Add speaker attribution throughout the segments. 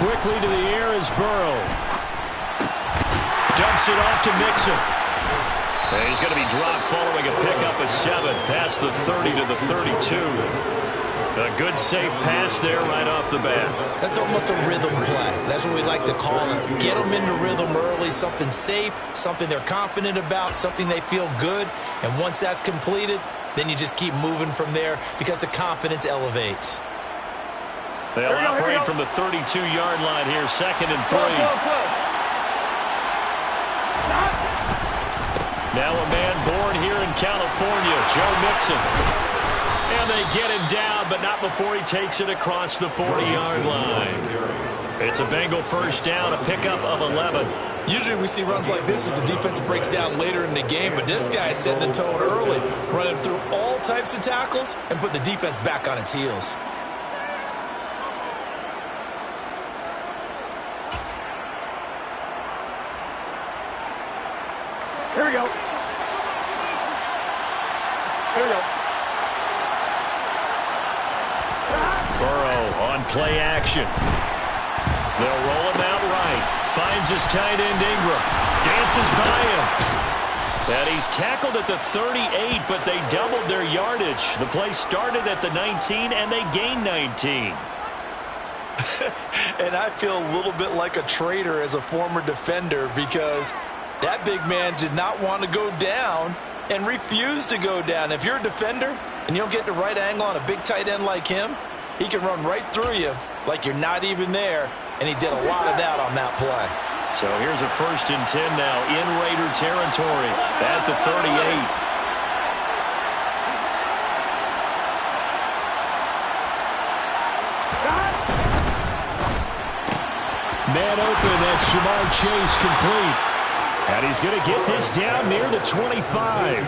Speaker 1: quickly to the air is Burrow. Dumps it off to Mixon. And he's going to be dropped following a pickup of 7 past the 30 to the 32. A good safe pass there right off the bat.
Speaker 2: That's almost a rhythm play. That's what we like to call it. Get them into rhythm early, something safe, something they're confident about, something they feel good. And once that's completed, then you just keep moving from there because the confidence elevates.
Speaker 1: They'll operate from the 32-yard line here, 2nd and 3. Now a man born here in California, Joe Mixon. And they get him down, but not before he takes it across the 40-yard line. It's a Bengal first down, a pickup of 11.
Speaker 2: Usually we see runs like this as the defense breaks down later in the game, but this guy is setting the tone early, running through all types of tackles and put the defense back on its heels.
Speaker 3: Here we go. Here we go.
Speaker 1: Burrow on play action. They'll roll him out right. Finds his tight end Ingram. Dances by him. And he's tackled at the 38, but they doubled their yardage. The play started at the 19, and they gained 19.
Speaker 2: And I feel a little bit like a traitor as a former defender because that big man did not want to go down and refused to go down. If you're a defender and you don't get the right angle on a big tight end like him, he can run right through you like you're not even there, and he did a lot of that on that play.
Speaker 1: So here's a 1st and 10 now in Raider territory at the 38. Man open, that's Jamar Chase complete. And he's going to get this down near the 25.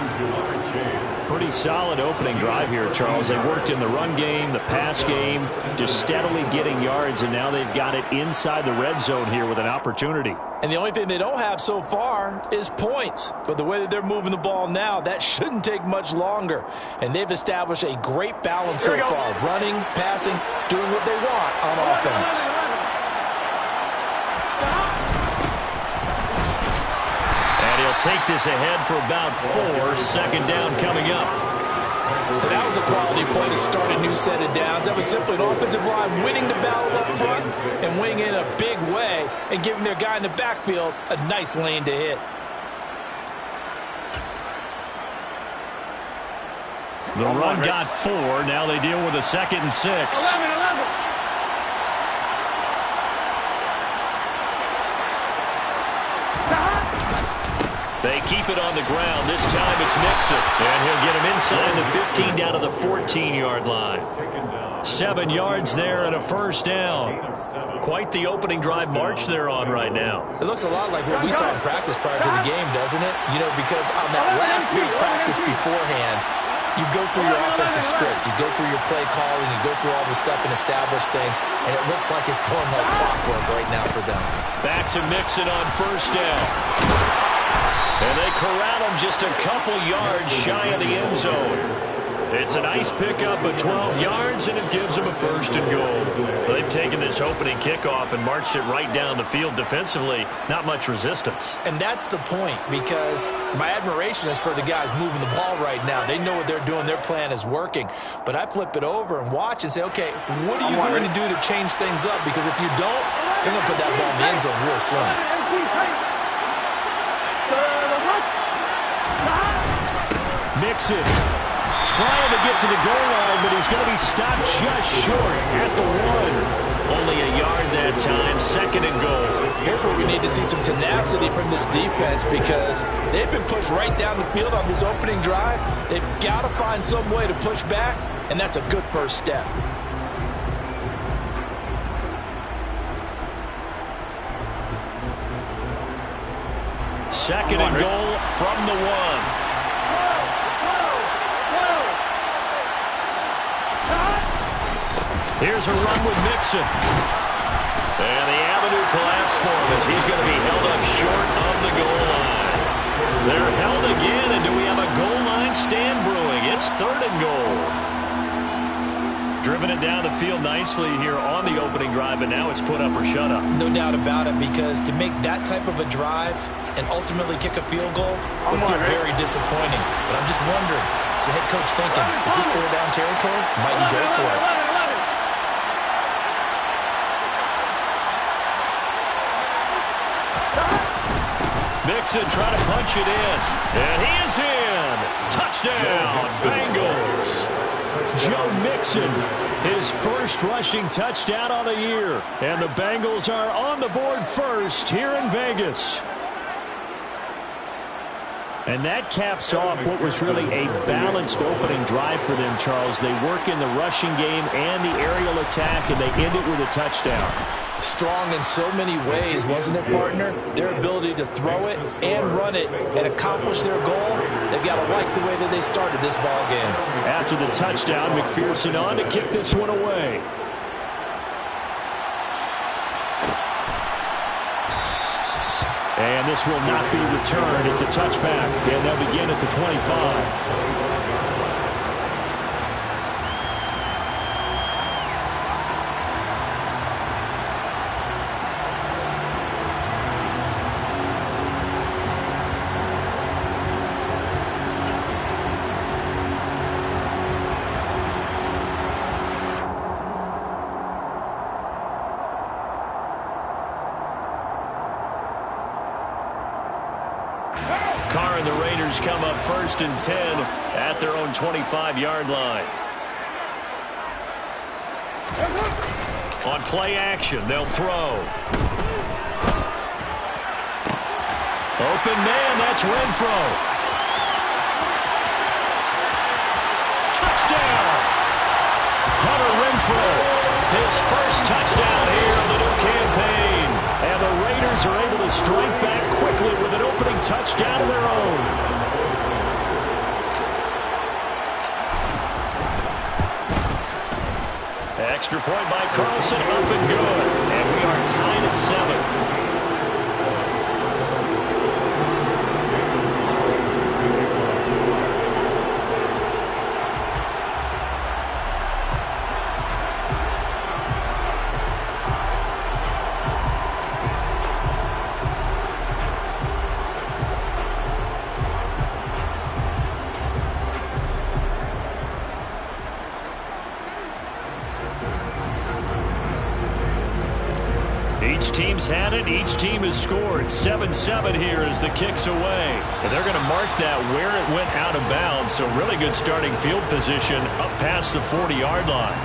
Speaker 1: Pretty solid opening drive here, Charles. They worked in the run game, the pass game, just steadily getting yards, and now they've got it inside the red zone here with an opportunity.
Speaker 2: And the only thing they don't have so far is points. But the way that they're moving the ball now, that shouldn't take much longer. And they've established a great balance so far. Running, passing, doing what they want on offense.
Speaker 1: Take this ahead for about 4. 2nd down coming up.
Speaker 2: And that was a quality play to start a new set of downs. That was simply an offensive line winning the battle up front and winning in a big way and giving their guy in the backfield a nice lane to hit.
Speaker 1: The run got 4. Now they deal with a 2nd and 6.
Speaker 3: 11.
Speaker 1: They keep it on the ground. This time it's Mixon. And he'll get him inside the 15 down to the 14-yard line. 7 yards there and a 1st down. Quite the opening drive march they're on right now.
Speaker 2: It looks a lot like what we saw in practice prior to the game, doesn't it? You know, because on that last big practice beforehand, you go through your offensive script. You go through your play calling. You go through all the stuff and establish things. And it looks like it's going like clockwork right now for them.
Speaker 1: Back to Mixon on 1st down. And they corral him just a couple yards shy of the end zone. It's a nice pickup of 12 yards, and it gives them a 1st and goal. They've taken this opening kickoff and marched it right down the field defensively. Not much resistance.
Speaker 2: And that's the point, because my admiration is for the guys moving the ball right now. They know what they're doing. Their plan is working. But I flip it over and watch and say, okay, what are you going to do to change things up? Because if you don't, they're going to put that ball in the end zone real soon.
Speaker 1: Mixon trying to get to the goal line, but he's going to be stopped just short at the 1. Only a yard that time, 2nd and goal.
Speaker 2: Here's where we need to see some tenacity from this defense because they've been pushed right down the field on this opening drive. They've got to find some way to push back, and that's a good first step.
Speaker 1: Second and goal from the 1. Here's a run with Mixon. And the avenue collapsed for him as he's going to be held up short of the goal line. They're held again, and do we have a goal line stand brewing? It's 3rd and goal. Driven it down the field nicely here on the opening drive, and now it's put up or shut up.
Speaker 2: No doubt about it, because to make that type of a drive and ultimately kick a field goal would feel very disappointing. But I'm just wondering, is the head coach thinking, is this 4-down territory? Might he go for it?
Speaker 1: Mixon trying to punch it in. And he is in. Touchdown, Bengals. Joe Mixon, his first rushing touchdown on the year. And the Bengals are on the board first here in Vegas. And that caps off what was really a balanced opening drive for them, Charles. They work in the rushing game and the aerial attack, and they end it with a touchdown.
Speaker 2: Strong in so many ways, wasn't it, partner? Their ability to throw it and run it and accomplish their goal, they've got to like the way that they started this ball game.
Speaker 1: After the touchdown, McPherson on to kick this one away. And this will not be returned. It's a touchback, and they'll begin at the 25. Carr and the Raiders come up 1st and 10 at their own 25-yard line. On play action, they'll throw. Open man, that's Renfro. Touchdown! Hunter Renfro, his first touchdown here of the new campaign. And the Raiders are able to strike back quickly with an opening touchdown of their own. Extra point by Carlson, up and good. And we are tied at 7. Each team's had it. Each team has scored. 7-7 here as the kick's away. And they're going to mark that where it went out of bounds. So really good starting field position up past the 40-yard line.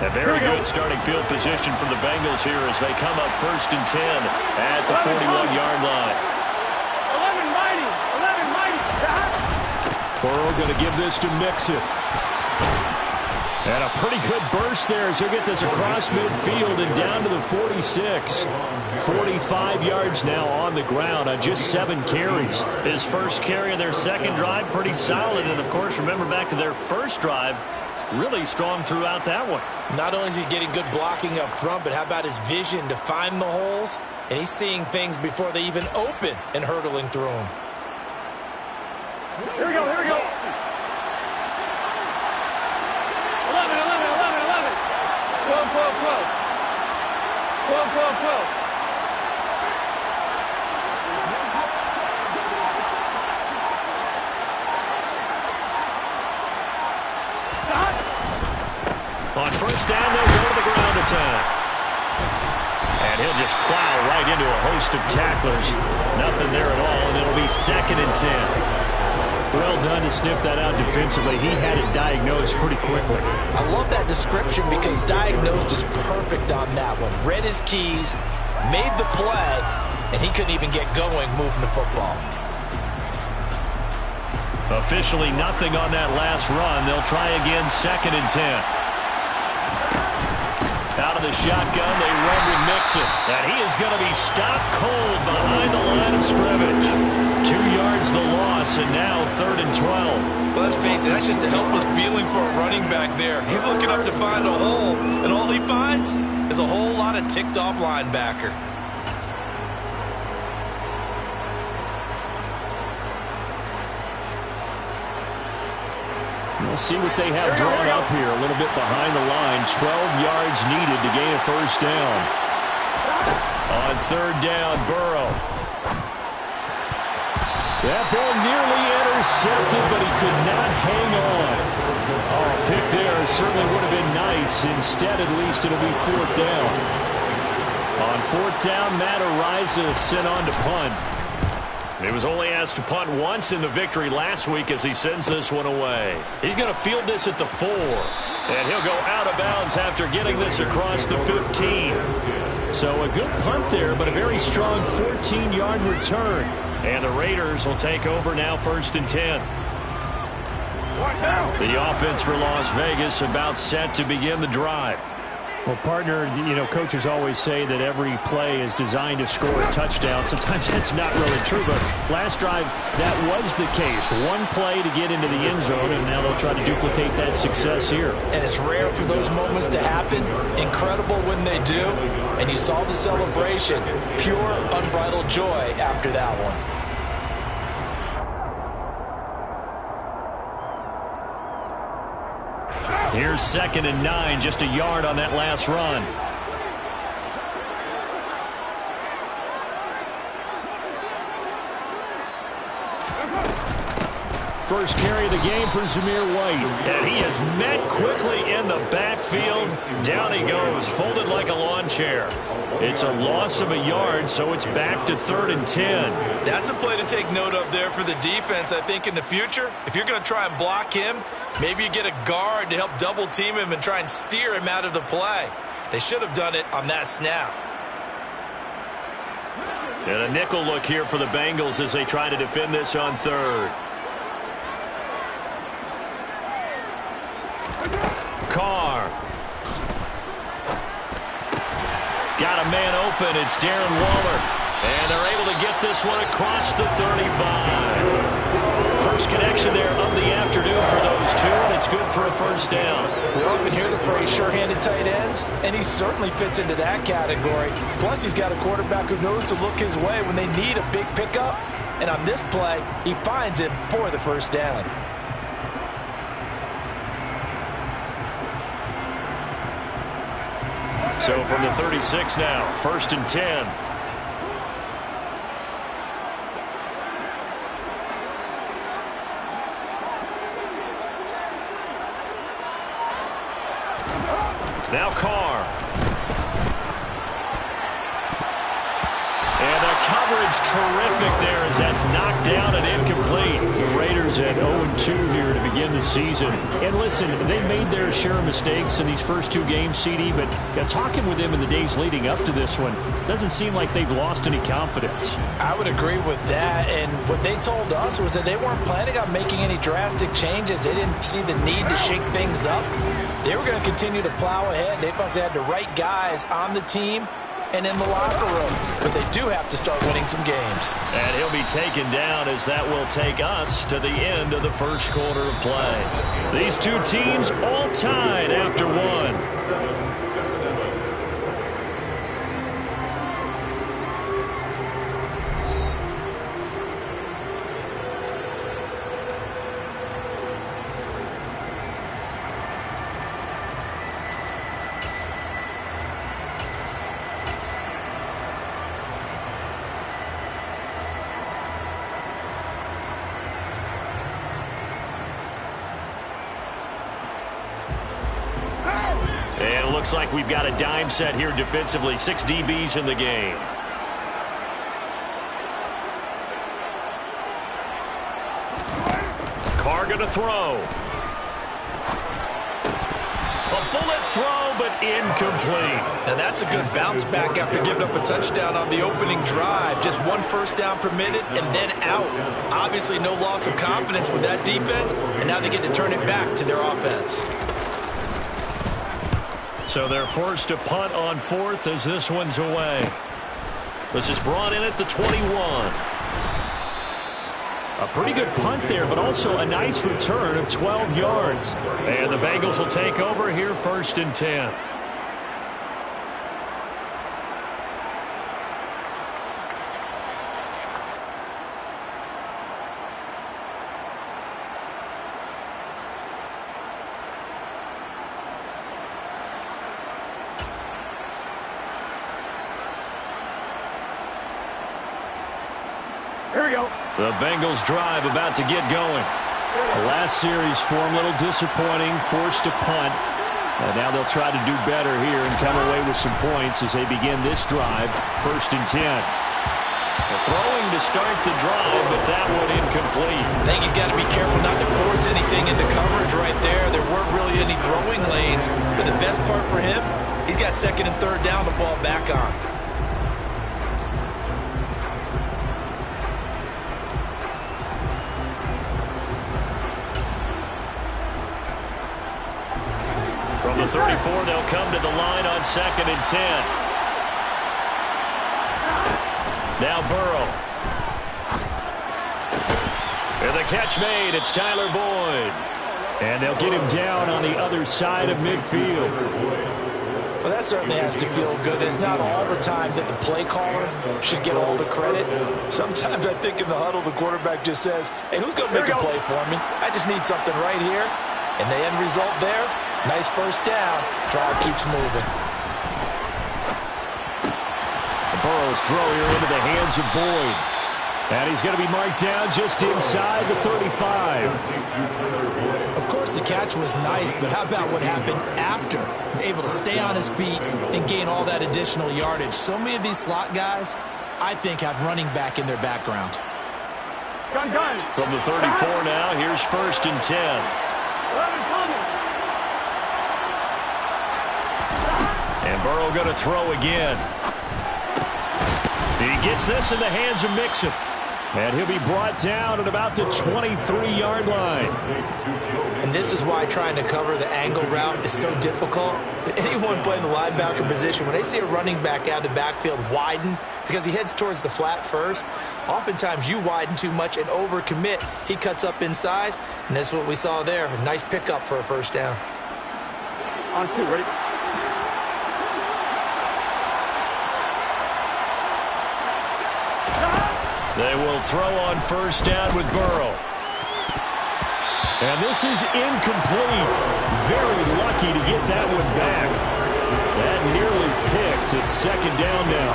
Speaker 1: A very good starting field position for the Bengals here as they come up 1st and 10 at the 41-yard line. 11 mighty. Burrow going to give this to Mixon. And a pretty good burst there as he'll get this across midfield and down to the 46. 45 yards now on the ground on just 7 carries. His first carry of their second drive, pretty solid. And, of course, remember back to their first drive, really strong throughout that one.
Speaker 2: Not only is he getting good blocking up front, but how about his vision to find the holes? And he's seeing things before they even open and hurtling through them.
Speaker 3: Here we go, here we go. 11. 12. 12.
Speaker 1: On first down, they'll go to the ground attack. And he'll just plow right into a host of tacklers. Nothing there at all, and it'll be 2nd and 10. Well done to sniff that out defensively. He had it diagnosed pretty quickly.
Speaker 2: I love that description because diagnosed is perfect on that one. Read his keys, made the play, and he couldn't even get going moving the football.
Speaker 1: Officially nothing on that last run. They'll try again 2nd and 10. Out of the shotgun, they run with Mixon. And he is going to be stopped cold behind the line of scrimmage. 2 yards the loss, and now 3rd and 12.
Speaker 2: Well, let's face it, that's just a helpless feeling for a running back there. He's looking up to find a hole, and all he finds is a whole lot of ticked-off linebacker.
Speaker 1: We'll see what they have drawn up here. A little bit behind the line. 12 yards needed to gain a first down. On 3rd down, Burrow. That ball nearly intercepted, but he could not hang on. Oh, pick there certainly would have been nice. Instead, at least, it'll be 4th down. On 4th down, Matt Araiza sent on to punt. He was only asked to punt once in the victory last week as he sends this one away. He's going to field this at the 4. And he'll go out of bounds after getting this across the 15. So a good punt there, but a very strong 14-yard return. And the Raiders will take over now 1st and 10. The offense for Las Vegas about set to begin the drive. Well, partner, coaches always say that every play is designed to score a touchdown. Sometimes that's not really true, but last drive, that was the case. One play to get into the end zone, and now they'll try to duplicate that success here.
Speaker 2: And it's rare for those moments to happen. Incredible when they do. And you saw the celebration. Pure, unbridled joy after that one.
Speaker 1: Here's 2nd and 9, just a yard on that last run. First carry of the game for Zamir White. And he is met quickly in the backfield. Down he goes, folded like a lawn chair. It's a loss of a yard, so it's back to 3rd and 10.
Speaker 2: That's a play to take note of there for the defense, I think, in the future. If you're going to try and block him, maybe you get a guard to help double-team him and try and steer him out of the play. They should have done it on that snap.
Speaker 1: And a nickel look here for the Bengals as they try to defend this on 3rd. Carr. Got a man open. It's Darren Waller. And they're able to get this one across the 35. First connection there of the afternoon for those two, and it's good for a first down.
Speaker 2: We often hear the phrase sure-handed tight ends, and he certainly fits into that category. Plus, he's got a quarterback who knows to look his way when they need a big pickup. And on this play, he finds it for the first down.
Speaker 1: So from the 36 now, 1st and 10. Now Carr. And the coverage terrific there as that's knocked down and incomplete. The Raiders at 0-2 here to begin the season. And listen, they made their share of mistakes in these first 2 games, CD, but talking with them in the days leading up to this one, doesn't seem like they've lost any confidence.
Speaker 2: I would agree with that, and what they told us was that they weren't planning on making any drastic changes. They didn't see the need to shake things up. They were going to continue to plow ahead. They thought they had the right guys on the team and in the locker room. But they do have to start winning some games.
Speaker 1: And he'll be taken down as that will take us to the end of the first quarter of play. These two teams all tied after one. And it looks like we've got a dime set here defensively. 6 DBs in the game. Carr going to throw. A bullet throw, but incomplete.
Speaker 2: Now that's a good bounce back after giving up a touchdown on the opening drive. Just 1 first down permitted and then out. Obviously no loss of confidence with that defense, and now they get to turn it back to their offense.
Speaker 1: So they're forced to punt on 4th as this one's away. This is brought in at the 21. A pretty good punt there, but also a nice return of 12 yards. And the Bengals will take over here 1st and 10.
Speaker 3: Here we go.
Speaker 1: The Bengals drive about to get going. The last series for them, a little disappointing, forced to punt. And now they'll try to do better here and come away with some points as they begin this drive, 1st and 10. Throwing to start the drive, but that one incomplete.
Speaker 2: I think he's got to be careful not to force anything into coverage right there. There weren't really any throwing lanes, but the best part for him, he's got 2nd and 3rd down to fall back on.
Speaker 1: From the 34, they'll come to the line on 2nd and 10. Now Burrow. And the catch made. It's Tyler Boyd. And they'll get him down on the other side of midfield.
Speaker 2: Well, that certainly has to feel good. It's not all the time that the play caller should get all the credit. Sometimes I think in the huddle, the quarterback just says, hey, who's going to make a play for me? I just need something right here. And the end result there, nice 1st down. Drive keeps moving.
Speaker 1: Burrow's throw here into the hands of Boyd. And he's going to be marked down just inside the 35.
Speaker 4: Of course, the catch was nice, but how about what happened after? Able to stay on his feet and gain all that additional yardage. So many of these slot guys, I think, have running back in their background.
Speaker 3: Gun.
Speaker 1: From the 34 now, here's 1st and 10. And Burrow going to throw again. He gets this in the hands of Mixon. And he'll be brought down at about the 23-yard line.
Speaker 2: And this is why trying to cover the angle route is so difficult. Anyone playing the linebacker position, when they see a running back out of the backfield widen, because he heads towards the flat first, oftentimes you widen too much and overcommit. He cuts up inside, and that's what we saw there. A nice pickup for a 1st down.
Speaker 3: On 2, ready?
Speaker 1: They will throw on 1st down with Burrow. And this is incomplete. Very lucky to get that one back. That nearly picked. It's 2nd down now.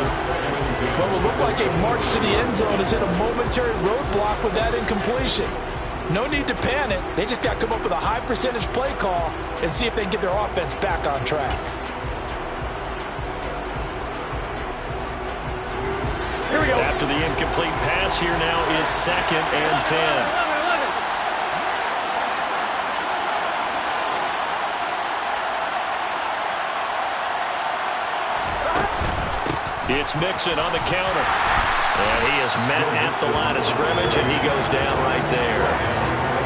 Speaker 2: What will look like a march to the end zone is hit a momentary roadblock with that incompletion. No need to panic. They just got to come up with a high percentage play call and see if they can get their offense back on track.
Speaker 3: Here we go.
Speaker 1: After the incomplete pass, here now is 2nd and 10. 11. It's Mixon on the counter. And he is met at the line of scrimmage, and he goes down right there.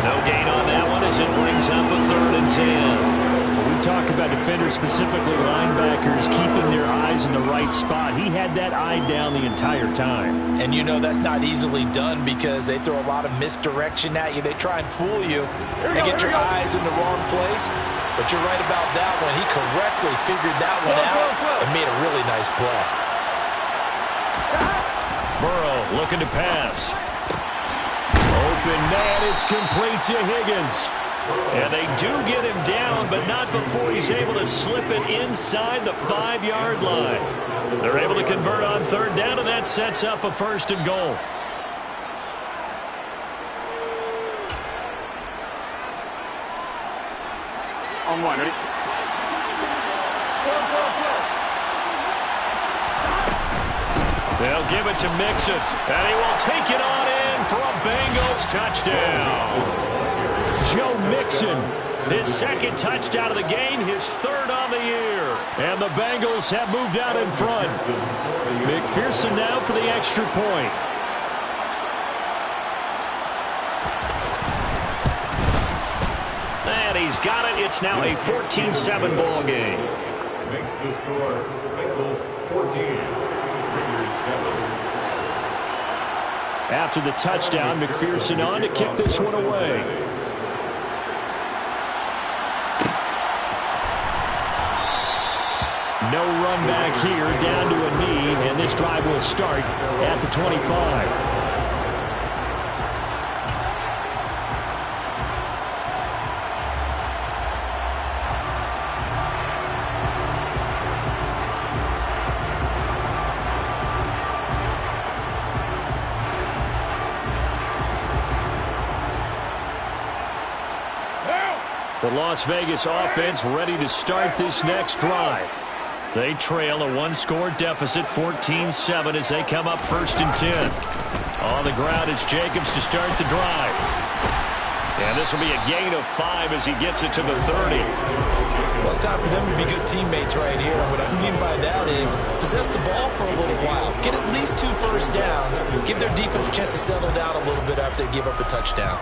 Speaker 1: No gain on that one as it brings up a 3rd and 10. We talk about defenders, specifically linebackers, keeping their eyes in the right spot. He had that eye down the entire time.
Speaker 2: And you know that's not easily done because they throw a lot of misdirection at you. They try and fool you and get your eyes in the wrong place. But you're right about that one. He correctly figured that one out and made a really nice play.
Speaker 1: Burrow looking to pass. Open man, it's complete to Higgins. And they do get him down, but not before he's able to slip it inside the 5-yard line. They're able to convert on 3rd down, and that sets up a 1st and goal.
Speaker 3: On 1, ready?
Speaker 1: They'll give it to Mixon, and he will take it on in for a Bengals touchdown. Joe Mixon, his 2nd touchdown of the game, his 3rd on the year. And the Bengals have moved out in front. McPherson now for the extra point. And he's got it. It's now a 14-7 ball game.
Speaker 5: makes the score Bengals 14, Raiders 7.
Speaker 1: After the touchdown, McPherson on to kick this one away. No run back here, down to a knee, and this drive will start at the 25. The Las Vegas offense ready to start this next drive. They trail a one-score deficit, 14-7, as they come up 1st and 10. On the ground, it's Jacobs to start the drive. And this will be a gain of 5 as he gets it to the 30.
Speaker 4: Well, it's time for them to be good teammates right here. What I mean by that is possess the ball for a little while. Get at least 2 first downs. Give their defense a chance to settle down a little bit after they give up a touchdown.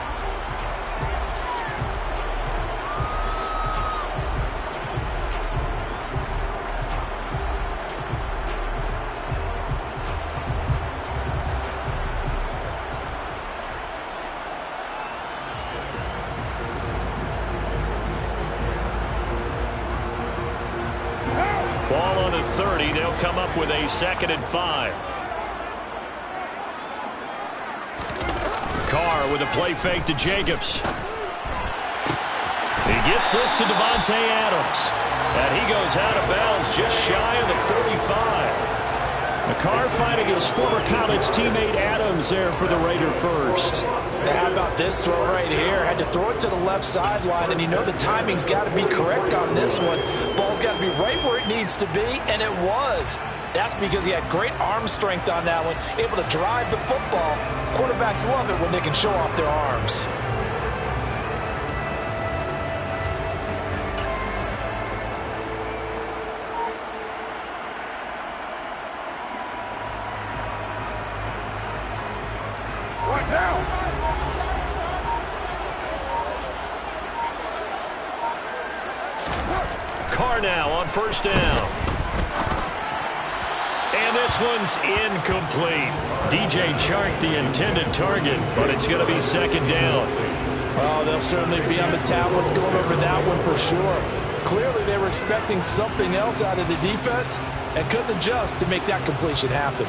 Speaker 1: Ball on the 30. They'll come up with a 2nd and 5. Carr with a play fake to Jacobs. He gets this to Devontae Adams. And he goes out of bounds just shy of the 35. Carr finding his former college teammate Adams there for the Raider first.
Speaker 2: Now, how about this throw right here? Had to throw it to the left sideline, and you know the timing's got to be correct on this one. Ball's got to be right where it needs to be, and it was. That's because he had great arm strength on that one, able to drive the football. Quarterbacks love it when they can show off their arms.
Speaker 1: Carr now on 1st down. And this one's incomplete. DJ Chark the intended target, but it's going to be 2nd down.
Speaker 2: Oh, they'll certainly be on the tablets going over that one for sure. Clearly they were expecting something else out of the defense and couldn't adjust to make that completion happen.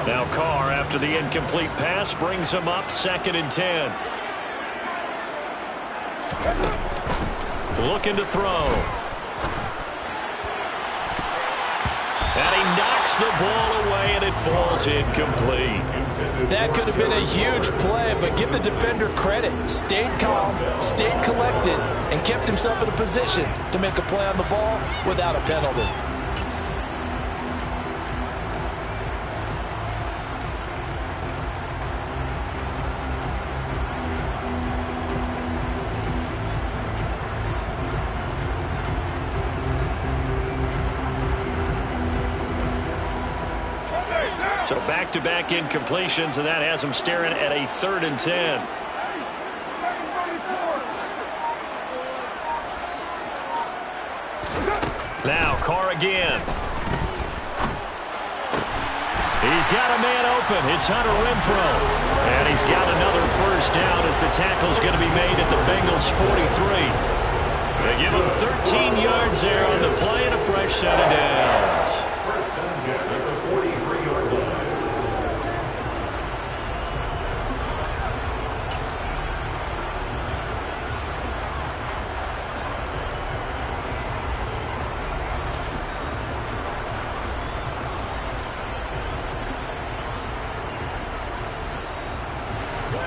Speaker 1: Now Carr, after the incomplete pass, brings him up 2nd and 10. Looking to throw. And he knocks the ball away, and it falls incomplete.
Speaker 2: That could have been a huge play, but give the defender credit. Stayed calm, stayed collected, and kept himself in a position to make a play on the ball without a penalty.
Speaker 1: So back-to-back incompletions, and that has him staring at a 3rd and 10. Now Carr again. He's got a man open. It's Hunter Renfrow. And he's got another 1st down as the tackle's going to be made at the Bengals 43. They give him 13 yards there on the play and a fresh set of downs.
Speaker 5: 1st and 10 at the 43-yard line.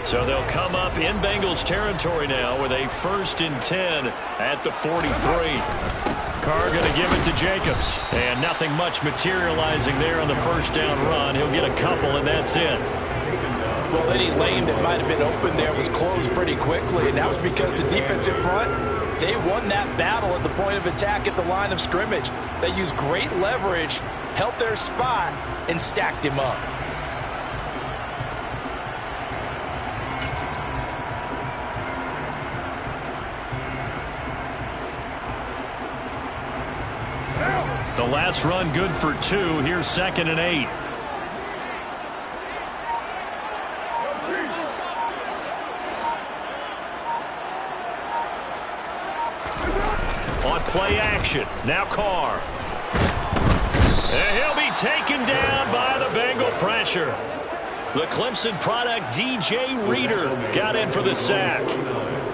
Speaker 1: So they'll come up in Bengals territory now with a 1st and 10 at the 43. Carr going to give it to Jacobs. And nothing much materializing there on the 1st down run. He'll get a couple, and that's it.
Speaker 2: Well, any lane that might have been open there was closed pretty quickly, and that was because the defensive front, they won that battle at the point of attack at the line of scrimmage. They used great leverage, held their spot, and stacked him up.
Speaker 1: The last run good for 2. Here's 2nd and 8. On play action. Now Carr. And he'll be taken down by the Bengal pressure. The Clemson product, DJ Reader, got in for the sack.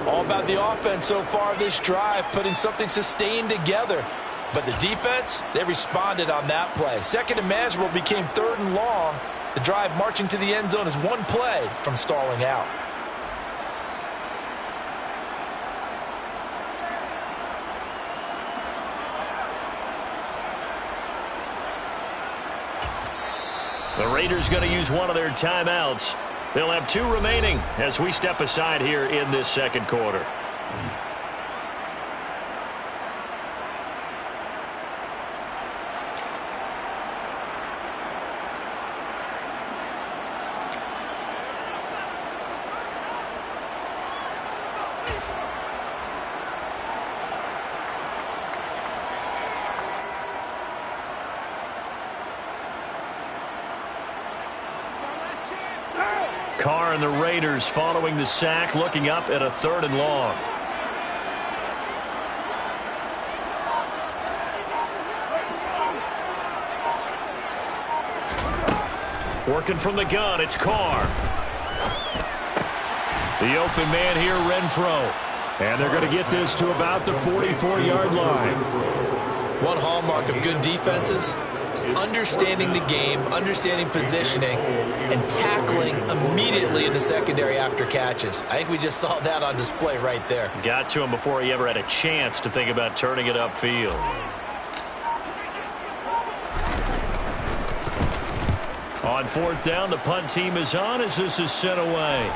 Speaker 2: All about the offense so far this drive, putting something sustained together. But the defense, they responded on that play. 2nd and manageable became 3rd and long. The drive marching to the end zone is 1 play from stalling out.
Speaker 1: The Raiders going to use one of their timeouts. They'll have 2 remaining as we step aside here in this 2nd quarter. Carr and the Raiders following the sack, looking up at a 3rd and long. Working from the gun, it's Carr. The open man here, Renfro. And they're going to get this to about the 44-yard line.
Speaker 4: One hallmark of good defenses is understanding the game, understanding positioning, and tackling immediately in the secondary after catches. I think we just saw that on display right there.
Speaker 1: Got to him before he ever had a chance to think about turning it upfield. On 4th down, the punt team is on as this is sent away.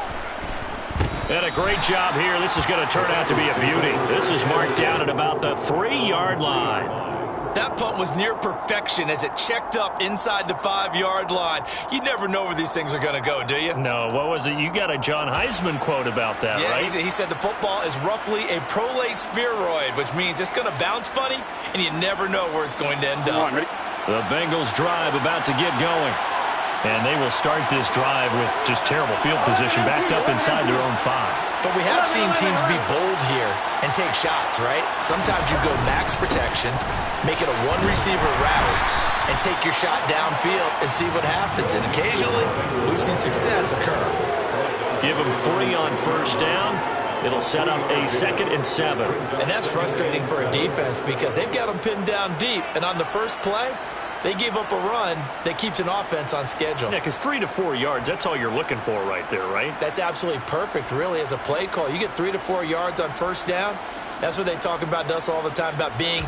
Speaker 1: And a great job here. This is going to turn out to be a beauty. This is marked down at about the 3-yard line.
Speaker 4: That punt was near perfection as it checked up inside the 5-yard line. You never know where these things are going to go, do you?
Speaker 1: No, what was it? You got a John Heisman quote about that, right?
Speaker 4: Yeah, he said the football is roughly a prolate spheroid, which means it's going to bounce funny, and you never know where it's going to end up.
Speaker 1: The Bengals drive about to get going. And they will start this drive with just terrible field position, backed up inside their own 5.
Speaker 4: But we have seen teams be bold here and take shots, right? Sometimes you go max protection, make it a one-receiver route, and take your shot downfield and see what happens. And occasionally, we've seen success occur.
Speaker 1: Give them 3 on 1st down. It'll set up a 2nd and 7.
Speaker 4: And that's frustrating for a defense because they've got them pinned down deep. And on the first play, they gave up a run that keeps an offense on schedule.
Speaker 1: Yeah, because 3 to 4 yards, that's all you're looking for right there, right?
Speaker 4: That's absolutely perfect, really, as a play call. You get 3 to 4 yards on 1st down. That's what they talk about us all the time, about being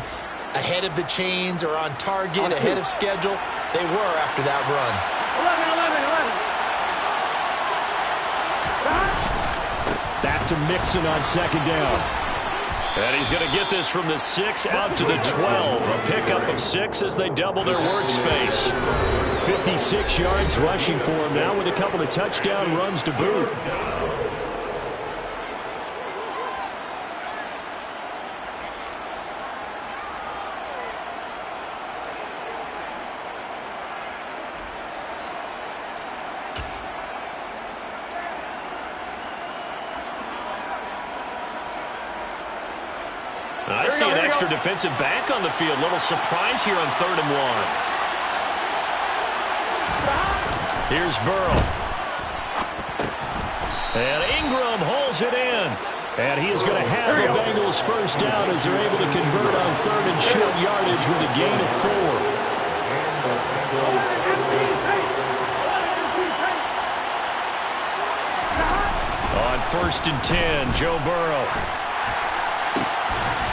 Speaker 4: ahead of the chains or on target, ahead of schedule. They were after that run.
Speaker 3: 11.
Speaker 1: Back to Mixon on 2nd down. And he's going to get this from the 6 out to the 12. A pickup of 6 as they double their workspace. 56 yards rushing for him now with a couple of touchdown runs to boot. I see an extra defensive back on the field. Little surprise here on 3rd and 1. Here's Burrow. And Ingram holds it in. And he is going to have the Bengals 1st down as they're able to convert on 3rd and short yardage with a gain of 4. On 1st and 10, Joe Burrow.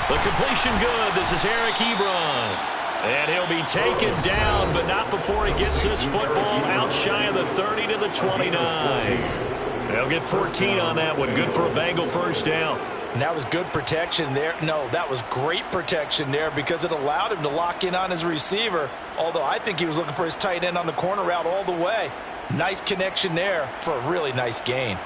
Speaker 1: The completion good. This is Eric Ebron. And he'll be taken down, but not before he gets this football out shy of the 30 to the 29. They'll get 14 on that one. Good for a Bengal 1st down.
Speaker 2: And that was good protection there. No, that was great protection there because it allowed him to lock in on his receiver, although I think he was looking for his tight end on the corner route all the way. Nice connection there for a really nice gain.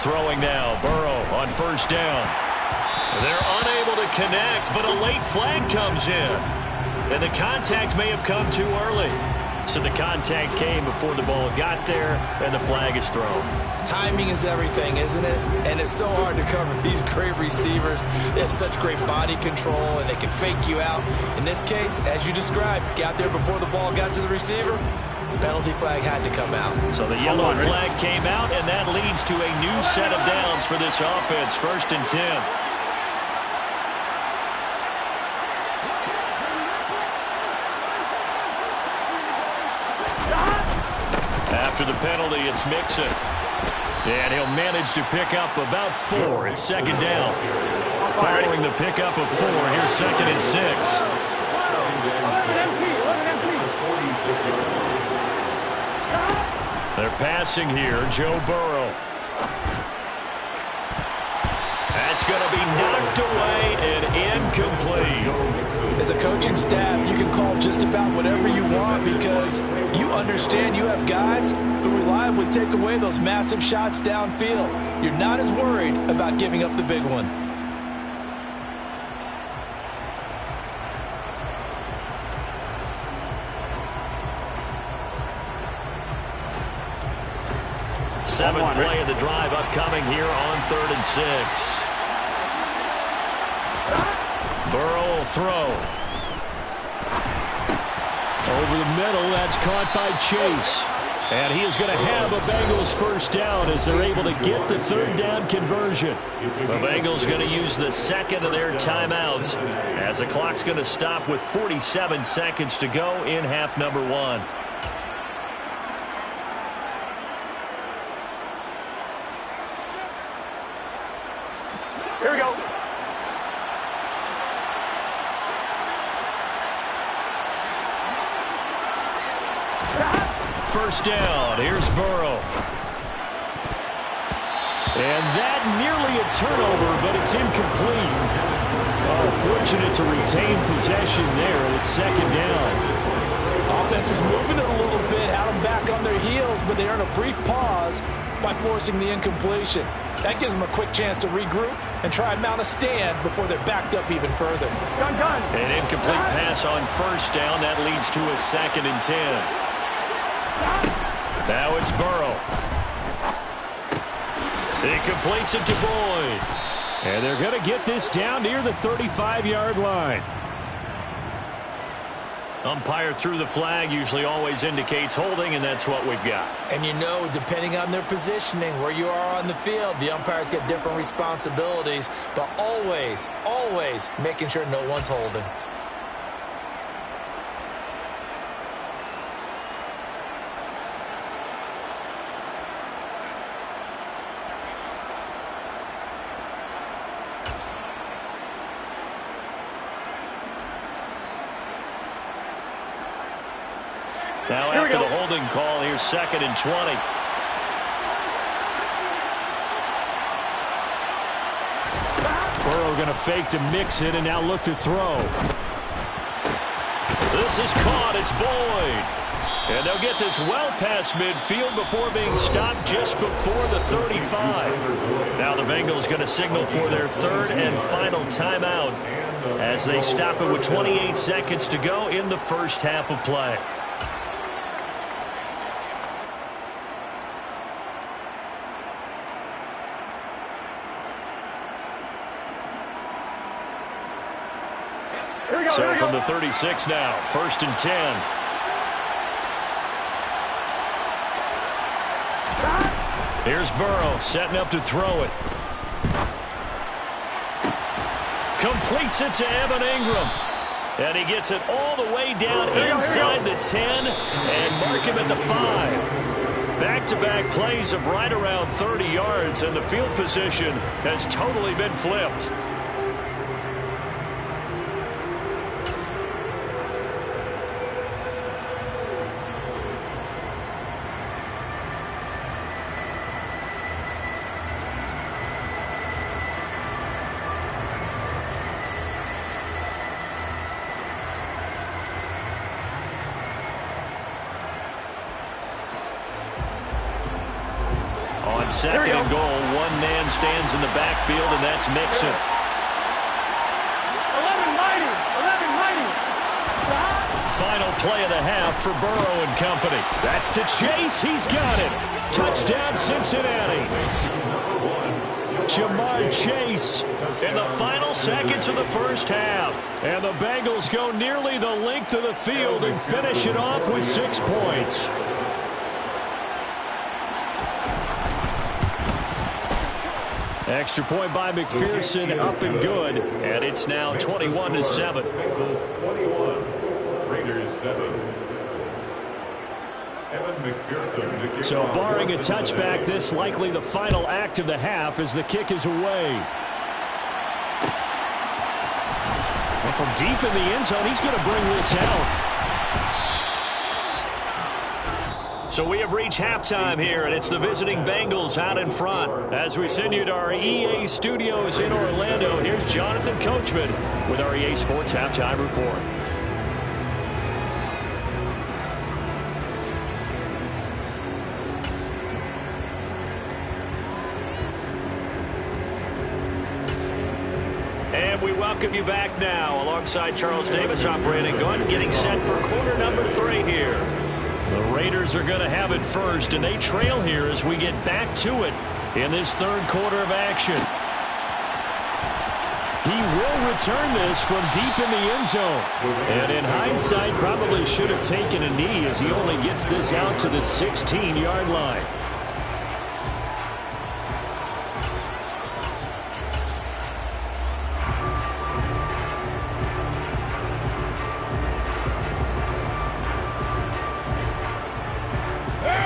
Speaker 1: throwing now. Burrow on first down. They're unable to connect, but a late flag comes in. And the contact may have come too early. So the contact came before the ball got there, and the flag is thrown.
Speaker 4: Timing is everything, isn't it? And it's so hard to cover these great receivers. They have such great body control, and they can fake you out. In this case, as you described, got there before the ball got to the receiver. Penalty flag had to come out.
Speaker 1: So the yellow flag came out, and that leads to a new set of downs for this offense. 1st and 10. After the penalty, it's Mixon. And he'll manage to pick up about 4. It's 2nd down. Following the pickup of 4, here's 2nd and 6. They're passing here. Joe Burrow. That's going to be knocked away and incomplete.
Speaker 4: As a coaching staff, you can call just about whatever you want because you understand you have guys who reliably take away those massive shots downfield. You're not as worried about giving up the big one.
Speaker 1: Seventh play of the drive upcoming here on 3rd and 6. Burrow will throw. Over the middle, that's caught by Chase. And he is going to have a Bengals first down as they're able to get the 3rd down conversion. The Bengals going to use the 2nd of their timeouts as the clock's going to stop with 47 seconds to go in half number 1.
Speaker 3: Here we go.
Speaker 1: First down. Here's Burrow. And that nearly a turnover, but it's incomplete. Oh, fortunate to retain possession there. And it's 2nd down.
Speaker 4: Offense was moving it a little bit, had them back on their heels, but they earned a brief pause by forcing the incompletion. That gives them a quick chance to regroup and try and mount a stand before they're backed up even further.
Speaker 3: Done.
Speaker 1: An incomplete pass on first down. That leads to a 2nd and 10. Now it's Burrow. He completes it to Boyd. And they're going to get this down near the 35-yard line. Umpire threw the flag, usually always indicates holding, and that's what we've got.
Speaker 4: And you know, depending on their positioning, where you are on the field, the umpires get different responsibilities, but always, always making sure no one's holding.
Speaker 1: Now after the holding call, here's 2nd and 20. Burrow going to fake to Mixon and now look to throw. This is caught. It's Boyd. And they'll get this well past midfield before being stopped just before the 35. Now the Bengals going to signal for their 3rd and final timeout as they stop it with 28 seconds to go in the first half of play. So from the 36 now, 1st and 10. Here's Burrow setting up to throw it. Completes it to Evan Ingram. And he gets it all the way down inside the 10 and mark him at the 5. Back-to-back plays of right around 30 yards, and the field position has totally been flipped. On On second and goal, one man stands in the backfield, and that's Mixon.
Speaker 3: 11 mighty.
Speaker 1: Final play of the half for Burrow and company. That's to Chase. He's got it. Touchdown, Cincinnati. Jamar Chase in the final seconds of the first half. And the Bengals go nearly the length of the field and finish it off with 6 points. Extra point by McPherson, up and good. And it's now 21-7.
Speaker 5: Bengals 21, Raiders 7.
Speaker 1: So barring a touchback, this likely the final act of the half as the kick is away. And from deep in the end zone, he's going to bring this out. So we have reached halftime here, and it's the visiting Bengals out in front. As we send you to our EA studios in Orlando, here's Jonathan Coachman with our EA Sports Halftime Report. And we welcome you back now alongside Charles Davis. I'm Brandon Gunn, getting set for quarter number 3 here. The Raiders are going to have it first, and they trail here as we get back to it in this third quarter of action. He will return this from deep in the end zone. And in hindsight, probably should have taken a knee as he only gets this out to the 16-yard line.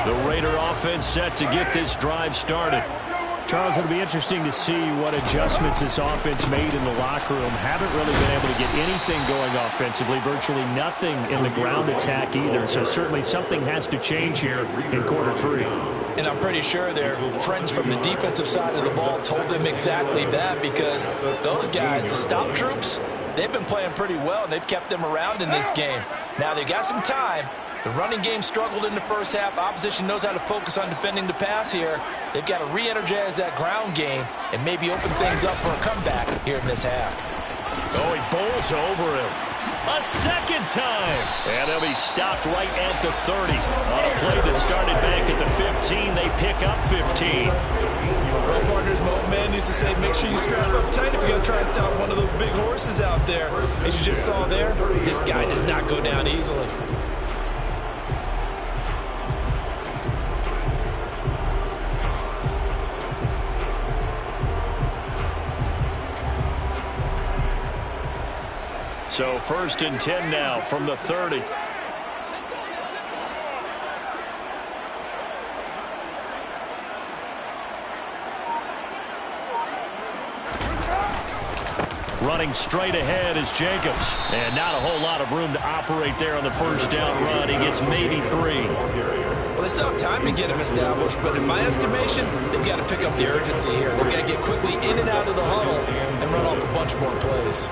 Speaker 1: The Raider offense set to get this drive started. Charles, it'll be interesting to see what adjustments this offense made in the locker room. Haven't really been able to get anything going offensively, virtually nothing in the ground attack either. So certainly something has to change here in quarter 3.
Speaker 4: And I'm pretty sure their friends from the defensive side of the ball told them exactly that, because those guys, the stop troops, they've been playing pretty well, and they've kept them around in this game. Now they got some time. The running game struggled in the first half. Opposition knows how to focus on defending the pass here. They've got to re-energize that ground game and maybe open things up for a comeback here in this half.
Speaker 1: Oh, he bowls over him. A second time. And they'll be stopped right at the 30. On a play that started back at the 15, they pick up 15.
Speaker 4: Well, partners, my old man used to say, make sure you strap up tight if you're going to try and stop one of those big horses out there. As you just saw there, this guy does not go down easily.
Speaker 1: So 1st and 10 now from the 30. Running straight ahead is Jacobs. And not a whole lot of room to operate there on the first down run. He gets maybe 3.
Speaker 4: Well, they still have time to get him established, but in my estimation, they've got to pick up the urgency here. They've got to get quickly in and out of the huddle and run off a bunch more plays.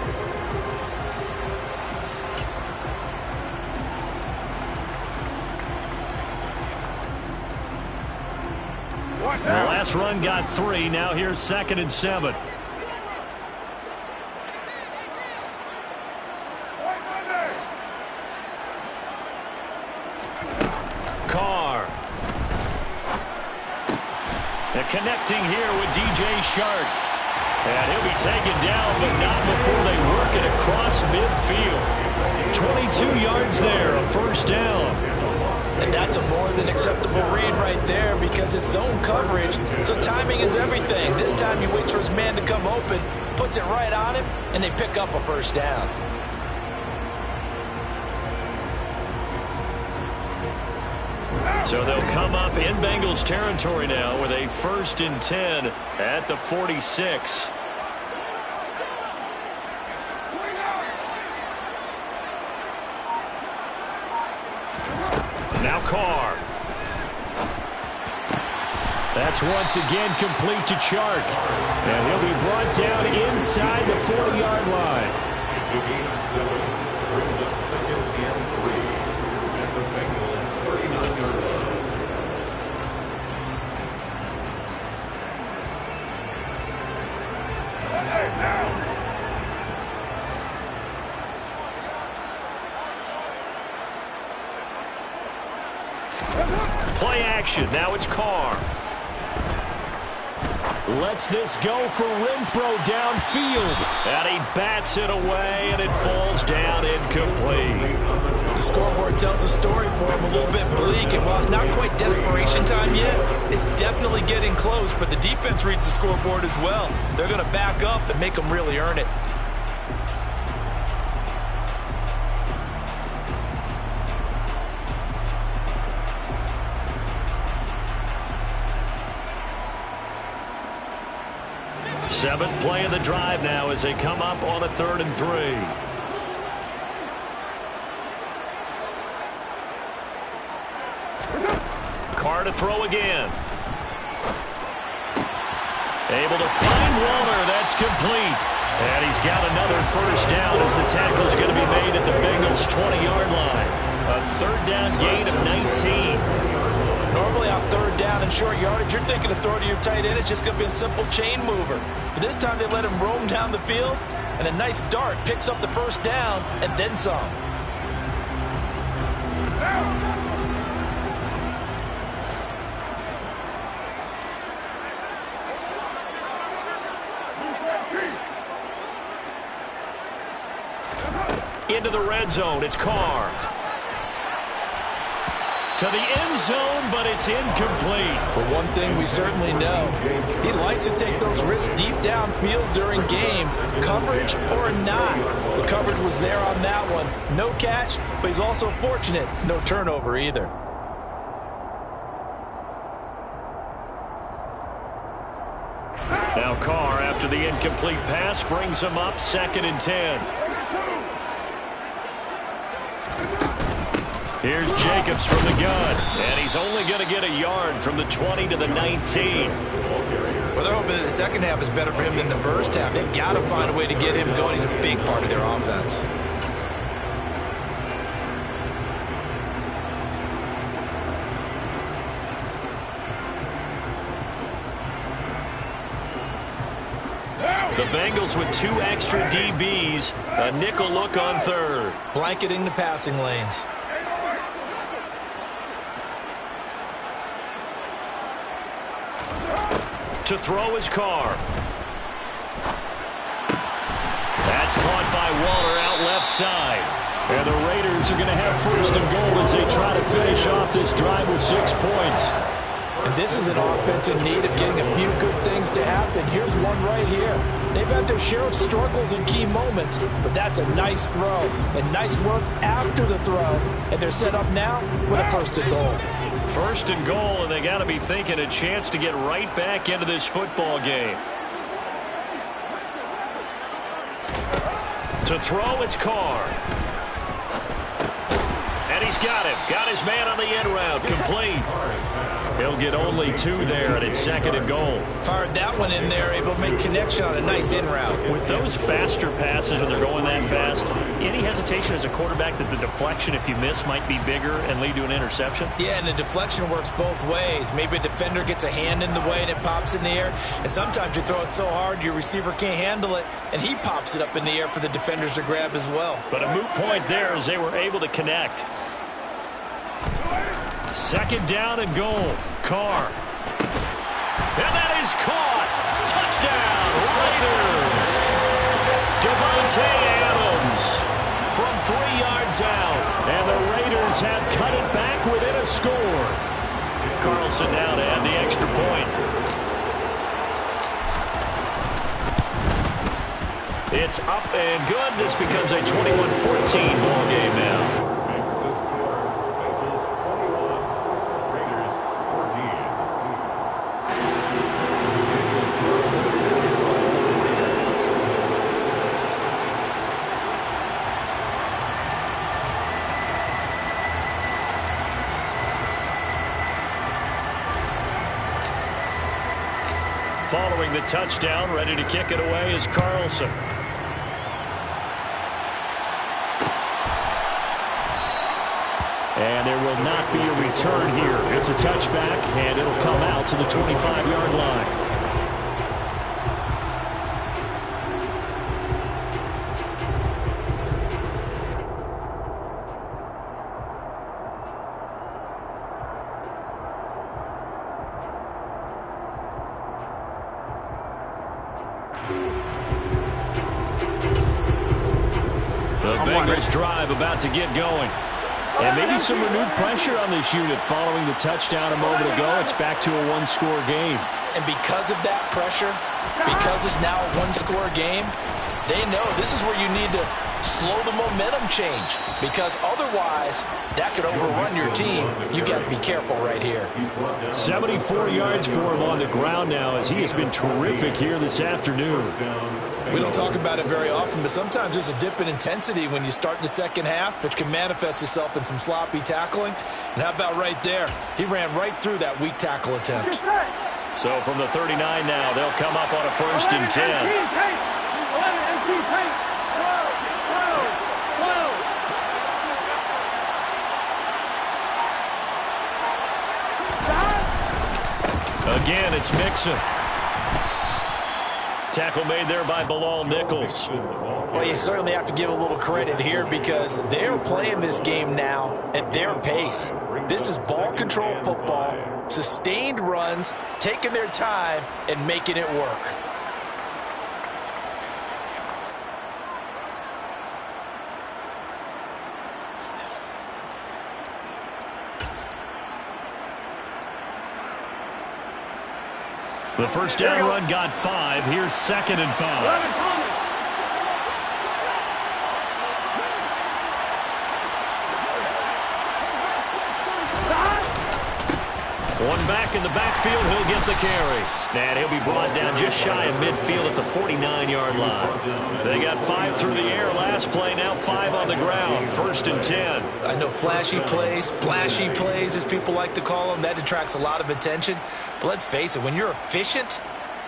Speaker 1: The last run got 3. Now here's 2nd and 7. Carr. They're connecting here with DJ Shark. And he'll be taken down, but not before they work it across midfield. 22 yards there, a first down.
Speaker 4: And that's a more than acceptable read right there, because it's zone coverage, so timing is everything. This time he waits for his man to come open, puts it right on him, and they pick up a first down.
Speaker 1: So they'll come up in Bengals territory now with a 1st and 10 at the 46. Now Carr. That's once again complete to Chark. And he'll be brought down inside the 40-yard line.
Speaker 5: It's a gain of 7. Brings up 2nd and 3 at the Bengals 39-yard line.
Speaker 1: Play action. Now it's Carr. Lets this go for Renfro downfield. And he bats it away, and it falls down incomplete.
Speaker 4: The scoreboard tells a story for him, a little bit bleak, and while it's not quite desperation time yet, it's definitely getting close, but the defense reads the scoreboard as well. They're going to back up and make them really earn it.
Speaker 1: Seventh play of the drive now as they come up on a 3rd and 3. Carr to throw again. Able to find Walter. That's complete. And he's got another first down as the tackle's going to be made at the Bengals' 20-yard line. A 3rd down gain of 19.
Speaker 2: Normally on 3rd down and short yardage, you're thinking to throw to your tight end. It's just going to be a simple chain mover. But this time they let him roam down the field, and a nice dart picks up the first down and then some.
Speaker 1: Into the red zone. It's Carr. To the end zone, but it's incomplete.
Speaker 2: But one thing we certainly know, he likes to take those risks deep downfield during games, coverage or not. The coverage was there on that one. No catch, but he's also fortunate. No turnover either.
Speaker 1: Now Carr, after the incomplete pass, brings him up 2nd and 10. Here's Jacobs from the gun, and he's only going to get a yard from the 20 to the 19.
Speaker 4: Well, they're hoping that the second half is better for him than the first half. They've got to find a way to get him going. He's a big part of their offense.
Speaker 1: The Bengals with 2 extra DBs, a nickel look on 3rd.
Speaker 4: Blanketing the passing lanes.
Speaker 1: To throw his Carr. That's caught by Waller out left side. And the Raiders are going to have 1st and goal as they try to finish off this drive with 6 points.
Speaker 2: And this is an offense in need of getting a few good things to happen. Here's one right here. They've had their share of struggles in key moments, but that's a nice throw and nice work after the throw. And they're set up now with a 1st and goal.
Speaker 1: 1st and goal, and they got to be thinking a chance to get right back into this football game. To throw, it's Carr. And he's got him. Got his man on the end route. Complete. He'll get only 2 there, and it's 2nd and goal.
Speaker 4: Fired that one in there, able to make connection on a nice in route.
Speaker 1: With those faster passes when they're going that fast, any hesitation as a quarterback that the deflection, if you miss, might be bigger and lead to an interception?
Speaker 4: Yeah, and the deflection works both ways. Maybe a defender gets a hand in the way and it pops in the air, and sometimes you throw it so hard your receiver can't handle it, and he pops it up in the air for the defenders to grab as well.
Speaker 1: But a moot point there as they were able to connect. 2nd down and goal. Carr. And that is caught. Touchdown, Raiders. Devontae Adams from 3 yards out. And the Raiders have cut it back within a score. Carlson now to add the extra point. It's up and good. This becomes a 21-14 ball game now. Following the touchdown, ready to kick it away is Carlson. And there will not be a return here. It's a touchback, and it'll come out to the 25-yard line. Bengals drive about to get going. And maybe some renewed pressure on this unit following the touchdown a moment ago. It's back to a one-score game.
Speaker 2: And because of that pressure, because it's now a one-score game, they know this is where you need to slow the momentum change, because otherwise that could overrun your team. You got to be careful right here.
Speaker 1: 74 yards for him on the ground now, as he has been terrific here this afternoon.
Speaker 4: We don't talk about it very often, but sometimes there's a dip in intensity when you start the second half, which can manifest itself in some sloppy tackling. And how about right there? He ran right through that weak tackle attempt.
Speaker 1: So from the 39 now, they'll come up on a 1st and 10. Again, it's Mixon. Tackle made there by Bilal Nichols.
Speaker 2: Well, you certainly have to give a little credit here, because they're playing this game now at their pace. This is ball control football, sustained runs, taking their time and making it work.
Speaker 1: The first down run got 5. Here's 2nd and 5. One back in the backfield, he'll get the carry. And he'll be brought down just shy of midfield at the 49-yard line. They got 5 through the air last play, now 5 on the ground. 1st and 10.
Speaker 4: I know flashy plays, flashy plays, as people like to call them, that attracts a lot of attention. But let's face it, when you're efficient,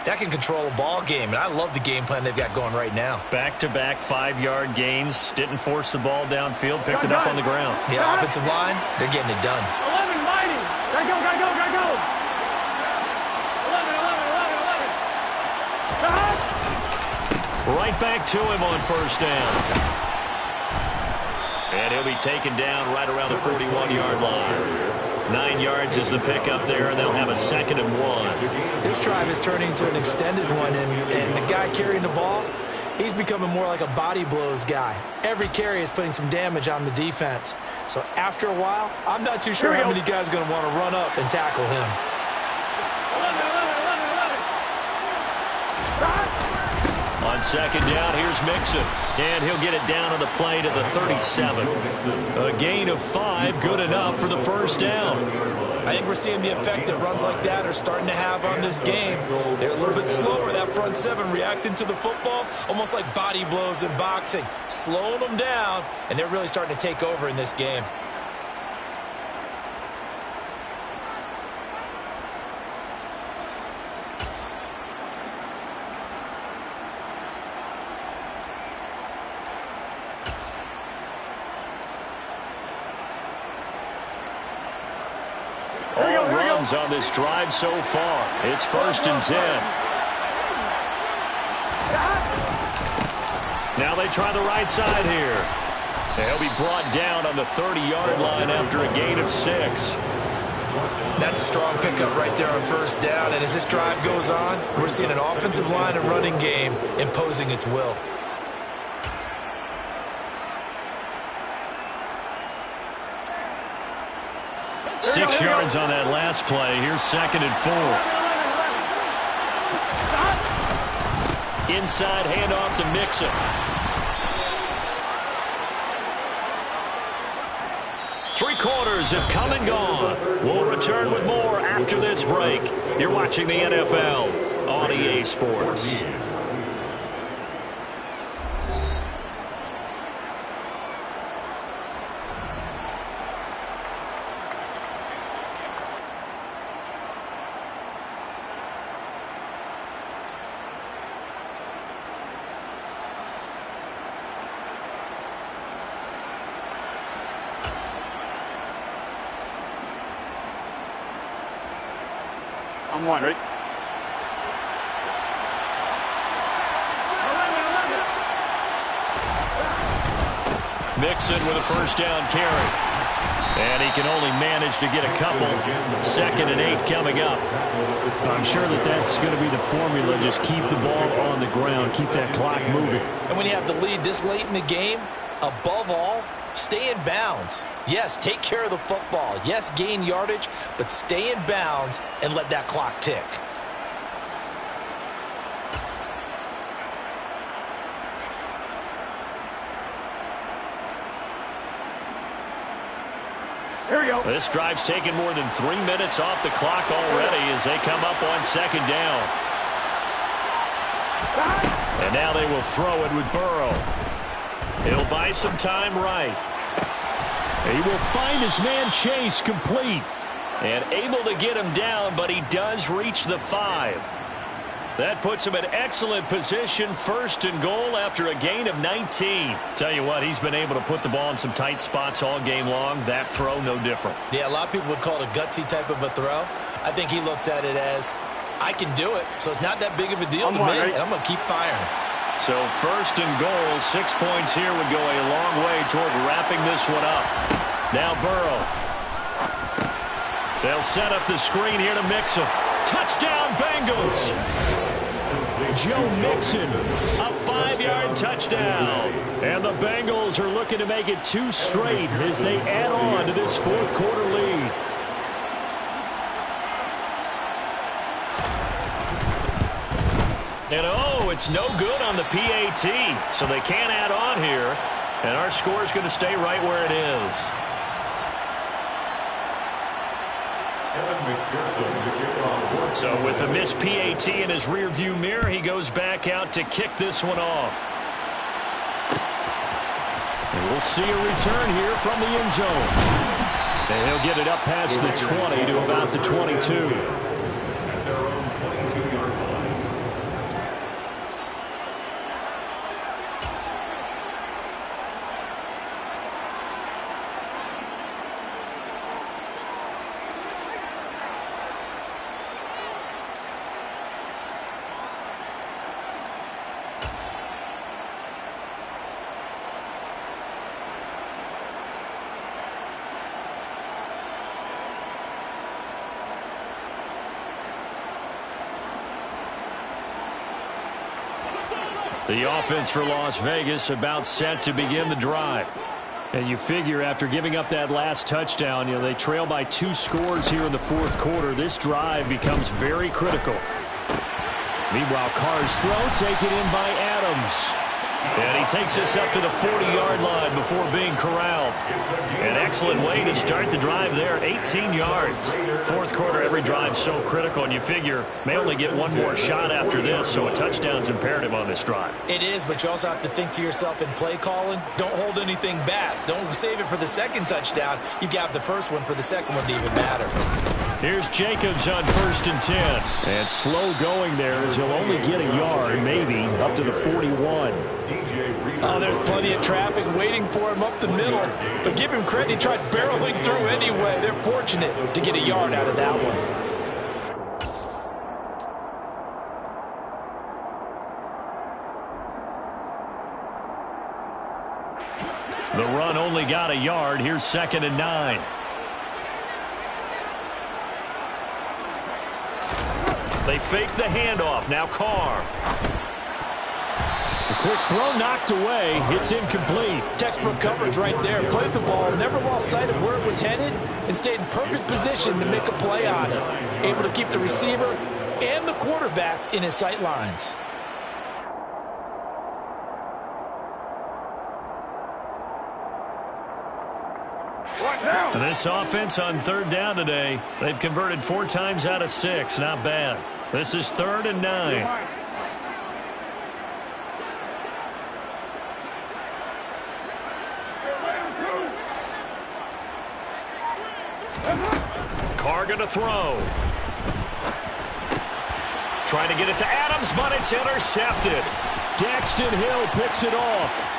Speaker 4: that can control a ball game. And I love the game plan they've got going right now.
Speaker 1: Back-to-back 5-yard gains. Didn't force the ball downfield, picked it up on the ground.
Speaker 4: Yeah, offensive line, they're getting it done.
Speaker 3: 11, mighty. Gotta go, gotta go, gotta go. 11.
Speaker 1: Right back to him on 1st down. And he'll be taken down right around the 41-yard line. 9 yards is the pickup there, and they'll have a 2nd and 1.
Speaker 4: This drive is turning into an extended one, and the guy carrying the ball, he's becoming more like a body blows guy. Every carry is putting some damage on the defense. So after a while, I'm not too sure how many guys are going to want to run up and tackle him.
Speaker 3: 11.
Speaker 1: On 2nd down, here's Mixon. And he'll get it down on the play to the 37. A gain of 5, good enough for the 1st down.
Speaker 4: I think we're seeing the effect that runs like that are starting to have on this game. They're a little bit slower, that front 7, reacting to the football, almost like body blows in boxing, slowing them down, and they're really starting to take over in this game.
Speaker 1: All runs on this drive so far. It's 1st and 10. Now they try the right side here. They'll be brought down on the 30-yard line after a gain of 6.
Speaker 4: That's a strong pickup right there on 1st down, and as this drive goes on, we're seeing an offensive line and running game imposing its will.
Speaker 1: Six yards on that last play. Here's 2nd and 4. Inside handoff to Mixon. Three quarters have come and gone. We'll return with more after this break. You're watching the NFL on EA Sports.
Speaker 3: I'm one, right?
Speaker 1: Mixon with a 1st down carry. And he can only manage to get a couple. 2nd and 8 coming up. I'm sure that's going to be the formula. Just keep the ball on the ground. Keep that clock moving.
Speaker 2: And when you have the lead this late in the game, Above all, stay in bounds. Yes, take care of the football. Yes, gain yardage, but stay in bounds and let that clock tick.
Speaker 3: Here we go.
Speaker 1: This drive's taken more than 3 minutes off the clock already as they come up on second down. And now they will throw it with Burrow. He'll buy some time right. He will find his man Chase complete. And able to get him down, but he does reach the 5. That puts him in excellent position, first and goal after a gain of 19. Tell you what, he's been able to put the ball in some tight spots all game long. That throw, no different.
Speaker 4: Yeah, a lot of people would call it a gutsy type of a throw. I think he looks at it as, I can do it, so it's not that big of a deal to me, and I'm going to keep firing.
Speaker 1: So first and goal, 6 points here would go a long way toward wrapping this one up. Now Burrow. They'll set up the screen here to Mixon. Touchdown, Bengals. Joe Mixon, a 5-yard touchdown. And the Bengals are looking to make it 2 straight as they add on to this fourth quarter lead. And oh, it's no good on the PAT, so they can't add on here. And our score is going to stay right where it is. So with a missed PAT in his rearview mirror, he goes back out to kick this one off. And we'll see a return here from the end zone. And he'll get it up past the 20 to about the 22.
Speaker 5: At their own 22-yard line.
Speaker 1: The offense for Las Vegas about set to begin the drive. And you figure after giving up that last touchdown, they trail by 2 scores here in the fourth quarter. This drive becomes very critical. Meanwhile, Carr's throw taken in by Adams. And he takes us up to the 40-yard line before being corralled. An excellent way to start the drive there, 18 yards. Fourth quarter, every drive so critical, and you figure may only get one more shot after this, so a touchdown's imperative on this drive.
Speaker 4: It is, but you also have to think to yourself in play calling, don't hold anything back. Don't save it for the second touchdown. You got the first one for the second one to even matter.
Speaker 1: Here's Jacobs on 1st and 10. And slow going there as he'll only get a yard, maybe, up to the 41.
Speaker 2: Oh, there's plenty of traffic waiting for him up the middle. But give him credit, he tried barreling through anyway. They're fortunate to get a yard out of that one.
Speaker 1: The run only got a yard. Here's 2nd and 9. They fake the handoff. Now Carr. A quick throw knocked away. It's incomplete.
Speaker 2: Textbook coverage right there. Played the ball, never lost sight of where it was headed, and stayed in perfect position to make a play on it. Able to keep the receiver and the quarterback in his sight lines.
Speaker 1: This offense on 3rd down today, they've converted 4 times out of 6. Not bad. This is 3rd and 9. Carr going to throw. Trying to get it to Adams, but it's intercepted. Daxton Hill picks it off.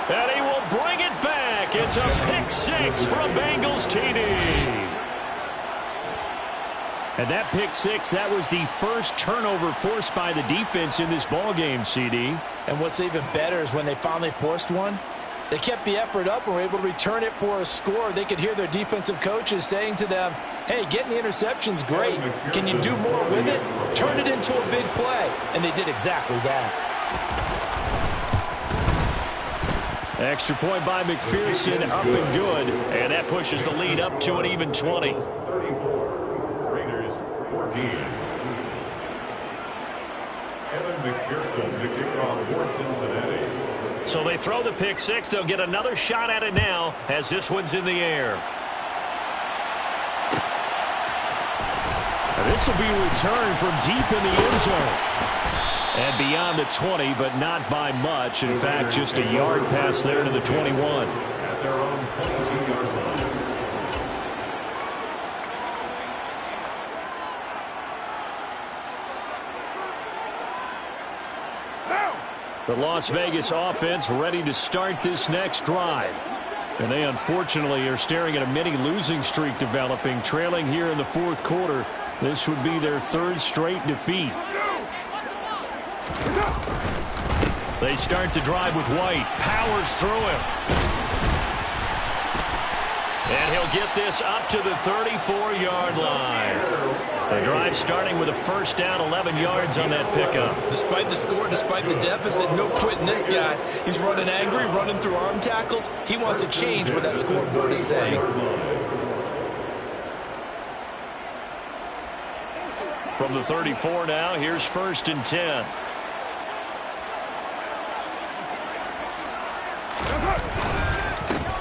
Speaker 1: And he will bring it back. It's a pick 6 from Bengals TD. And that pick 6, that was the first turnover forced by the defense in this ballgame, CD.
Speaker 2: And what's even better is when they finally forced one, they kept the effort up and were able to return it for a score. They could hear their defensive coaches saying to them, hey, getting the interception's great. Can you do more with it? Turn it into a big play. And they did exactly that.
Speaker 1: Extra point by McPherson, up and good. And that pushes the lead up to an even 20.
Speaker 5: 34. Raiders 14. Evan McPherson, the kickoff for Cincinnati.
Speaker 1: So they throw the pick six. They'll get another shot at it now as this one's in the air. And this will be returned from deep in the end zone. And beyond the 20, but not by much. In fact, just a yard pass there to the 21.
Speaker 5: At their own 22-yard line.
Speaker 1: The Las Vegas offense ready to start this next drive. And they unfortunately are staring at a mini losing streak developing, trailing here in the fourth quarter. This would be their third straight defeat. They start to drive with White. Powers through him. And he'll get this up to the 34-yard line. The drive starting with a first down, 11 yards on that pickup.
Speaker 4: Despite the score, despite the deficit, no quitting this guy. He's running angry, running through arm tackles. He wants to change what that scoreboard is saying.
Speaker 1: From the 34 now, here's first and 10.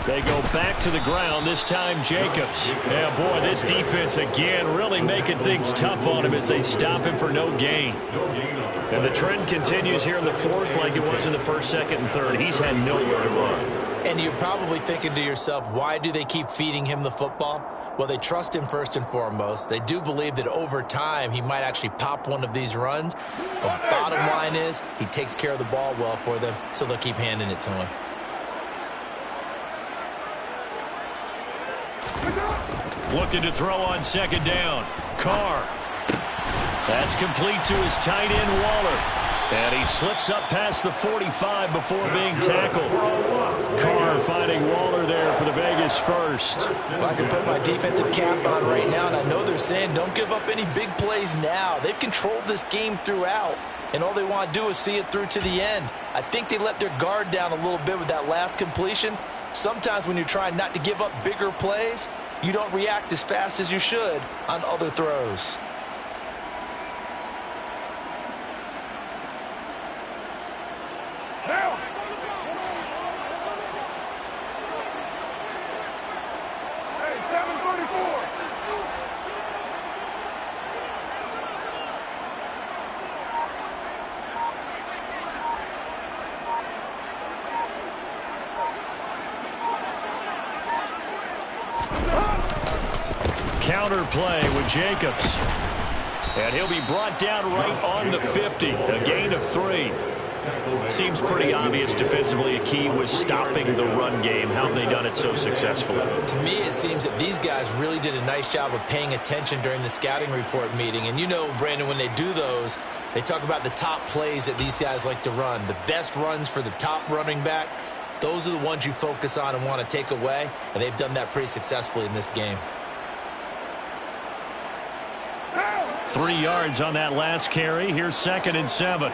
Speaker 1: They go back to the ground, this time Jacobs. Yeah, boy, this defense again really making things tough on him as they stop him for no gain. And the trend continues here in the fourth like it was in the first, second, and third. He's had nowhere to run.
Speaker 4: And you're probably thinking to yourself, why do they keep feeding him the football? Well, they trust him first and foremost. They do believe that over time he might actually pop one of these runs. But bottom line is he takes care of the ball well for them, so they'll keep handing it to him.
Speaker 1: Looking to throw on second down. Carr. That's complete to his tight end, Waller. And he slips up past the 45 before being tackled. Carr finding Waller there for the Vegas first.
Speaker 2: Well, I can put my defensive cap on right now, and I know they're saying don't give up any big plays now. They've controlled this game throughout, and all they want to do is see it through to the end. I think they let their guard down a little bit with that last completion. Sometimes when you're trying not to give up bigger plays, you don't react as fast as you should on other throws.
Speaker 1: Counter play with Jacobs. And he'll be brought down right on the 50. A gain of 3. Seems pretty obvious defensively a key was stopping the run game. How have they done it so successfully?
Speaker 4: To me, it seems that these guys really did a nice job of paying attention during the scouting report meeting. And you know, Brandon, when they do those, they talk about the top plays that these guys like to run. The best runs for the top running back, those are the ones you focus on and want to take away. And they've done that pretty successfully in this game.
Speaker 1: 3 yards on that last carry. Here's second and 7.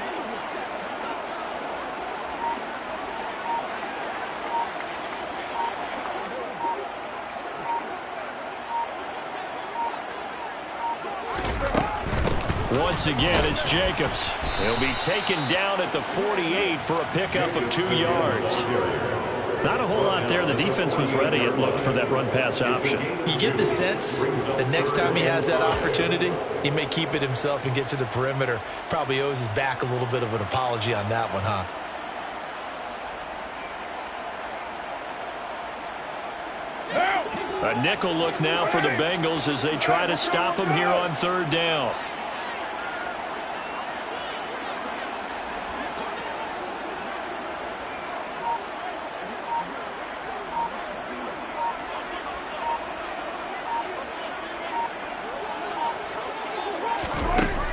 Speaker 1: Once again, it's Jacobs. He'll be taken down at the 48 for a pickup of 2 yards. Not a whole lot there. The defense was ready, it looked, for that run-pass option.
Speaker 4: You get the sense that next time he has that opportunity, he may keep it himself and get to the perimeter. Probably owes his back a little bit of an apology on that one, huh?
Speaker 1: A nickel look now for the Bengals as they try to stop him here on third down.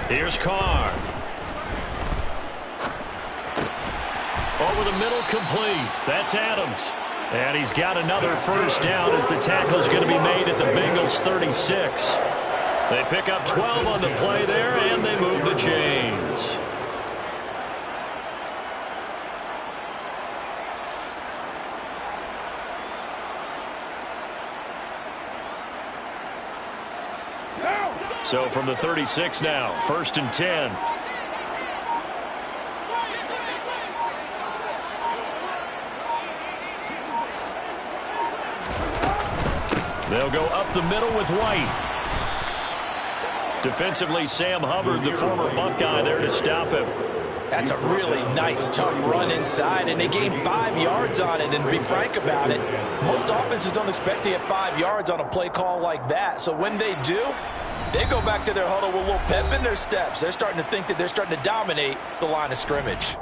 Speaker 1: Here's Carr. Over the middle, complete. That's Adams. And he's got another first down as the tackle's going to be made at the Bengals 36. They pick up 12 on the play there, and they move the chains. So from the 36 now, 1st and 10. They'll go up the middle with White. Defensively, Sam Hubbard, the former Buckeye, there to stop him.
Speaker 2: That's a really nice, tough run inside, and they gained 5 yards on it. And to be frank about it, most offenses don't expect to get 5 yards on a play call like that. So when they do, they go back to their huddle with a little pep in their steps. They're starting to think that they're starting to dominate the line of scrimmage.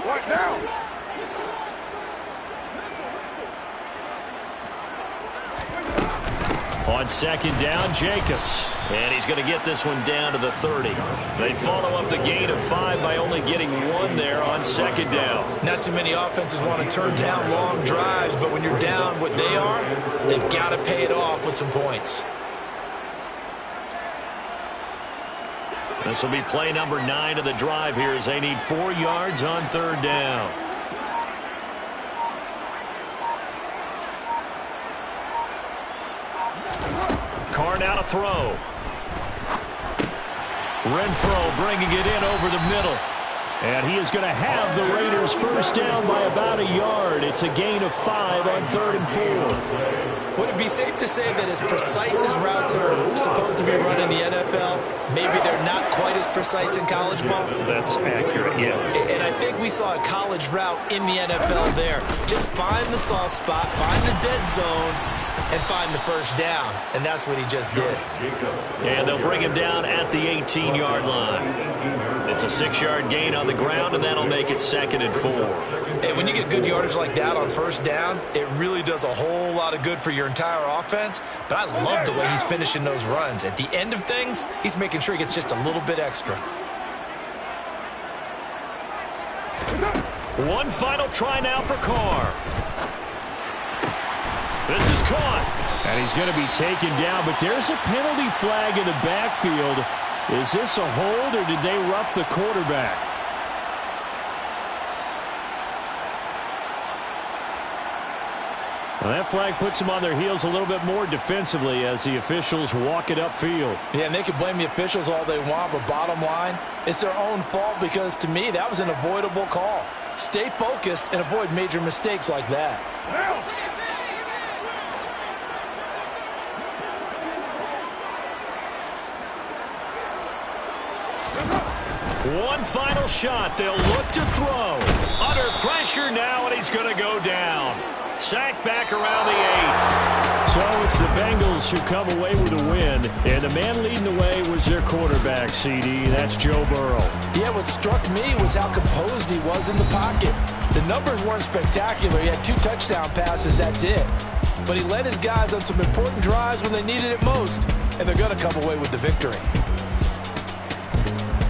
Speaker 3: What now?
Speaker 1: On 2nd down, Jacobs. And he's going to get this one down to the 30. They follow up the gain of 5 by only getting 1 there on 2nd down.
Speaker 4: Not too many offenses want to turn down long drives, but when you're down what they are, they've got to pay it off with some points.
Speaker 1: This will be play number 9 of the drive here as they need 4 yards on 3rd down. Carr now to throw. Renfro bringing it in over the middle. And he is going to have the Raiders first down by about a yard. It's a gain of 5 on 3rd and 4.
Speaker 4: Would it be safe to say that as precise as routes are supposed to be run in the NFL, maybe they're not quite as precise in college ball?
Speaker 1: That's accurate, yeah.
Speaker 4: And I think we saw a college route in the NFL there. Just find the soft spot, find the dead zone, and find the first down. And that's what he just did.
Speaker 1: And they'll bring him down at the 18-yard line. It's a 6-yard gain on the ground, and that'll make it 2nd and 4.
Speaker 4: And when you get good yardage like that on first down, it really does a whole lot of good for your entire offense. But I love the way he's finishing those runs. At the end of things, he's making sure he gets just a little bit extra.
Speaker 1: One final try now for Carr. This is caught. And he's going to be taken down, but there's a penalty flag in the backfield. Is this a hold, or did they rough the quarterback? Well, that flag puts them on their heels a little bit more defensively as the officials walk it upfield.
Speaker 2: Yeah, and they can blame the officials all they want, but bottom line, it's their own fault because, to me, that was an avoidable call. Stay focused and avoid major mistakes like that.
Speaker 1: One final shot. They'll look to throw. Under pressure now, and he's going to go down. Sacked back around the 8. So it's the Bengals who come away with a win. And the man leading the way was their quarterback, CD. That's Joe Burrow.
Speaker 2: Yeah, what struck me was how composed he was in the pocket. The numbers weren't spectacular. He had 2 touchdown passes, that's it. But he led his guys on some important drives when they needed it most. And they're going to come away with the victory.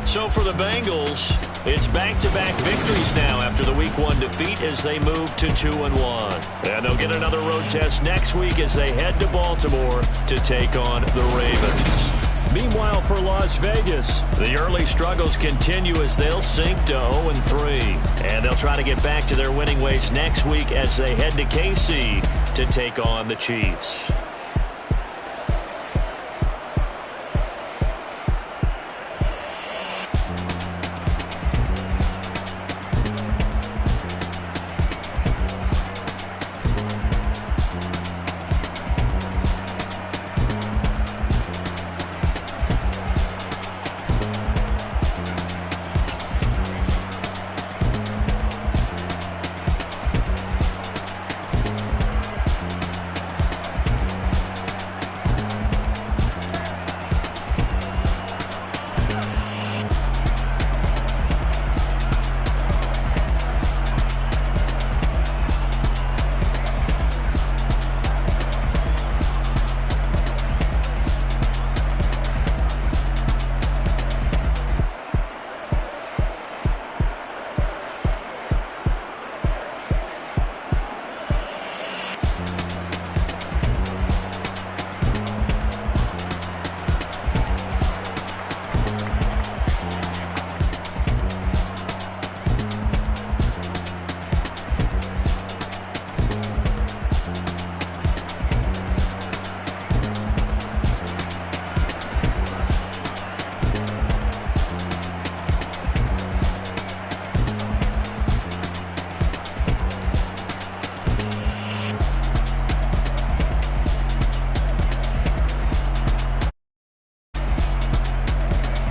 Speaker 1: So for the Bengals, it's back-to-back victories now after the Week 1 defeat as they move to 2-1. And they'll get another road test next week as they head to Baltimore to take on the Ravens. Meanwhile, for Las Vegas, the early struggles continue as they'll sink to 0-3. And they'll try to get back to their winning ways next week as they head to KC to take on the Chiefs.